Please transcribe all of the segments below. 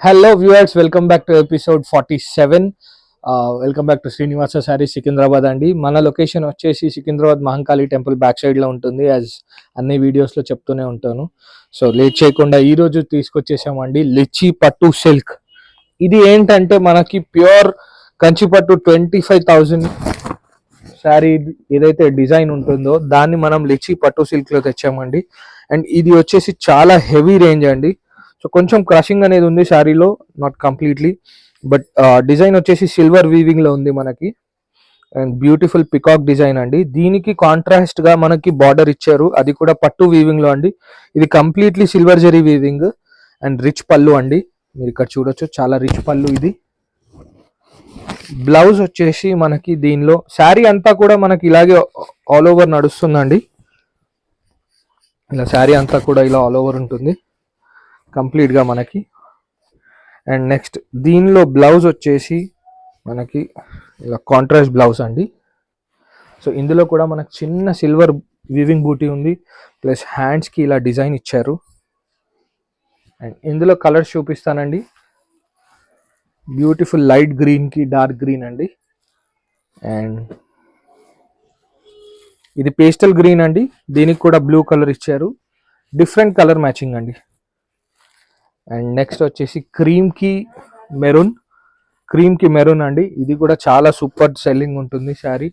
Hello viewers, welcome back to episode 47. Welcome back to Srinivasa Sarees Secunderabad అండి. మన location వచ్చేసి Secunderabad Mahankali temple back సైడ్లో ఉంటుంది. యాజ్ అన్ని వీడియోస్లో చెప్తూనే ఉంటాను. సో లేట్ చేయకుండా ఈరోజు తీసుకొచ్చేసామండి లిచీ పట్టు సిల్క్. ఇది ఏంటంటే మనకి ప్యూర్ కంచిపట్టు 25,000 శారీ ఏదైతే డిజైన్ ఉంటుందో దాన్ని మనం లిచీ పట్టు సిల్క్లో తెచ్చామండి. అండ్ ఇది వచ్చేసి చాలా హెవీ రేంజ్ అండి. సో కొంచెం క్రషింగ్ అనేది ఉంది శారీలో, నాట్ కంప్లీట్లీ, బట్ డిజైన్ వచ్చేసి సిల్వర్ వీవింగ్ లో ఉంది మనకి. అండ్ బ్యూటిఫుల్ పికాక్ డిజైన్ అండి. దీనికి కాంట్రాస్ట్ గా మనకి బార్డర్ ఇచ్చారు, అది కూడా పట్టు వీవింగ్ లో అండి. ఇది completely silver zari weaving and rich పళ్ళు అండి. మీరు ఇక్కడ చూడొచ్చు, చాలా రిచ్ పళ్ళు. ఇది బ్లౌజ్ వచ్చేసి మనకి దీనిలో శారీ అంతా కూడా మనకి ఇలాగే ఆల్ ఓవర్ నడుస్తుందండి. ఇలా శారీ అంతా కూడా ఇలా ఆల్ ఓవర్ ఉంటుంది కంప్లీట్గా మనకి. అండ్ నెక్స్ట్ దీనిలో బ్లౌజ్ వచ్చేసి మనకి ఇలా కాంట్రాస్ట్ బ్లౌజ్ అండి. సో ఇందులో కూడా మనకు చిన్న సిల్వర్ వీవింగ్ బూటీ ఉంది, ప్లస్ హ్యాండ్స్కి ఇలా డిజైన్ ఇచ్చారు. అండ్ ఇందులో కలర్స్ చూపిస్తానండి. బ్యూటిఫుల్ లైట్ గ్రీన్కి డార్క్ గ్రీన్ అండి. అండ్ ఇది పేస్టల్ గ్రీన్ అండి, దీనికి కూడా బ్లూ కలర్ ఇచ్చారు, డిఫరెంట్ కలర్ మ్యాచింగ్ అండి. అండ్ నెక్స్ట్ వచ్చేసి క్రీమ్కి మెరూన్ అండి. ఇది కూడా చాలా సూపర్ సెల్లింగ్ ఉంటుంది శారీ.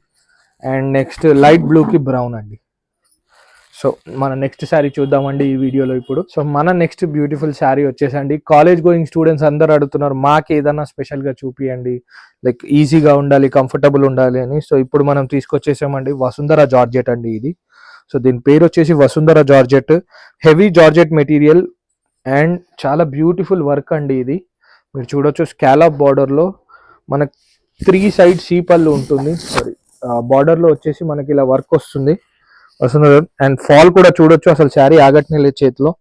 అండ్ నెక్స్ట్ లైట్ బ్లూకి బ్రౌన్ అండి. సో మన నెక్స్ట్ శారీ చూద్దామండి ఈ వీడియోలో ఇప్పుడు. సో మన నెక్స్ట్ బ్యూటిఫుల్ శారీ వచ్చేసండి, కాలేజ్ గోయింగ్ స్టూడెంట్స్ అందరు అడుగుతున్నారు మాకు ఏదైనా స్పెషల్గా చూపియండి, లైక్ ఈజీగా ఉండాలి, కంఫర్టబుల్ ఉండాలి అని. సో ఇప్పుడు మనం తీసుకొచ్చేసామండి వసుంధర జార్జెట్ అండి ఇది. సో దీని పేరు వచ్చేసి Vasundhara georgette. Heavy georgette material and చాలా బ్యూటిఫుల్ వర్క్ అండి. ఇది మీరు చూడొచ్చు, స్కాలప్ బార్డర్లో మనకు 3 సైడ్ పళ్ళు ఉంటుంది. సారీ, బార్డర్లో వచ్చేసి మనకి ఇలా వర్క్ వస్తుంది వసుంధర. అండ్ ఫాల్ కూడా చూడొచ్చు, అసలు శారీ ఆగట్నే లేదు చేతిలో.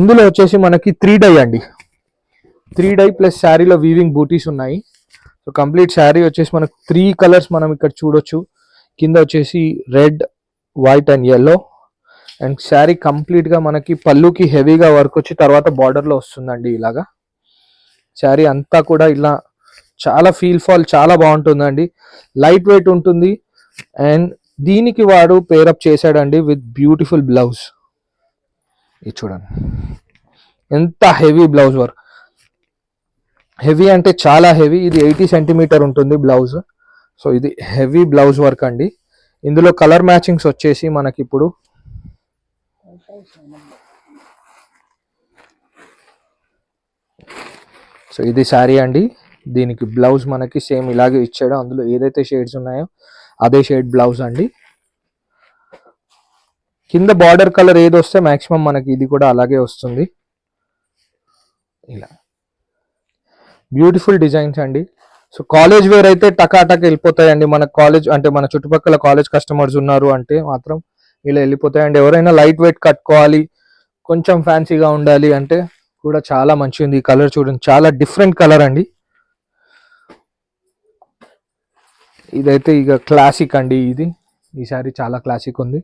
ఇందులో వచ్చేసి మనకి 3 డై అండి, 3 డై ప్లస్ శారీలో వీవింగ్ బూటీస్ ఉన్నాయి. సో కంప్లీట్ శారీ వచ్చేసి మనకు 3 కలర్స్ మనం ఇక్కడ చూడొచ్చు. కింద వచ్చేసి red, white and yellow. And sari కంప్లీట్గా మనకి పళ్ళుకి హెవీగా వర్క్ వచ్చి తర్వాత బార్డర్లో వస్తుందండి. ఇలాగా శారీ అంతా కూడా ఇలా చాలా ఫాల్ చాలా బాగుంటుందండి, లైట్ వెయిట్ ఉంటుంది. అండ్ దీనికి వాడు పేరప్ చేశాడండి విత్ బ్యూటిఫుల్ బ్లౌజ్. ఇది చూడండి ఎంత హెవీ బ్లౌజ్ వర్క్, హెవీ అంటే చాలా హెవీ. ఇది 80 సెంటీమీటర్ ఉంటుంది బ్లౌజ్. సో ఇది హెవీ బ్లౌజ్ వర్క్ అండి. ఇందులో కలర్ మ్యాచింగ్స్ వచ్చేసి మనకి ఇప్పుడు సో ఇది శారీ అండి. దీనికి బ్లౌజ్ మనకి సేమ్ ఇలాగే ఇచ్చాడు, అందులో ఏదైతే షేడ్స్ ఉన్నాయో అదే షేడ్ బ్లౌజ్ అండి. కింద బార్డర్ కలర్ ఏది వస్తే మ్యాక్సిమం మనకి ఇది కూడా అలాగే వస్తుంది. ఇలా బ్యూటిఫుల్ డిజైన్స్ అండి. సో కాలేజ్ వేర్ అయితే టకాటక్ వెళ్ళిపోతాయండి. మన కాలేజ్ అంటే మన చుట్టుపక్కల కాలేజ్ కస్టమర్స్ ఉన్నారు అంటే మాత్రం ఇలా వెళ్ళిపోతాయండి. ఎవరైనా లైట్ వెయిట్ కట్టుకోవాలి, కొంచెం ఫ్యాన్సీగా ఉండాలి అంటే కూడా చాలా మంచిగా ఉంది. ఈ కలర్ చూడండి, చాలా డిఫరెంట్ కలర్ అండి. ఇదైతే ఇక క్లాసిక్ అండి. ఈ శారీ చాలా క్లాసిక్ ఉంది,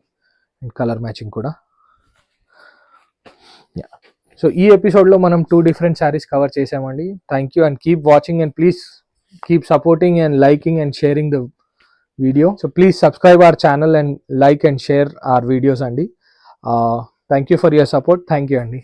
కలర్ మ్యాచింగ్ కూడా. సో ఈ ఎపిసోడ్లో మనం 2 డిఫరెంట్ శారీస్ కవర్ చేసామండి. Thank you and keep watching and please keep supporting and liking and sharing the video. So please subscribe our channel and like and share our videos andi. Thank you for your support. Thank you andi.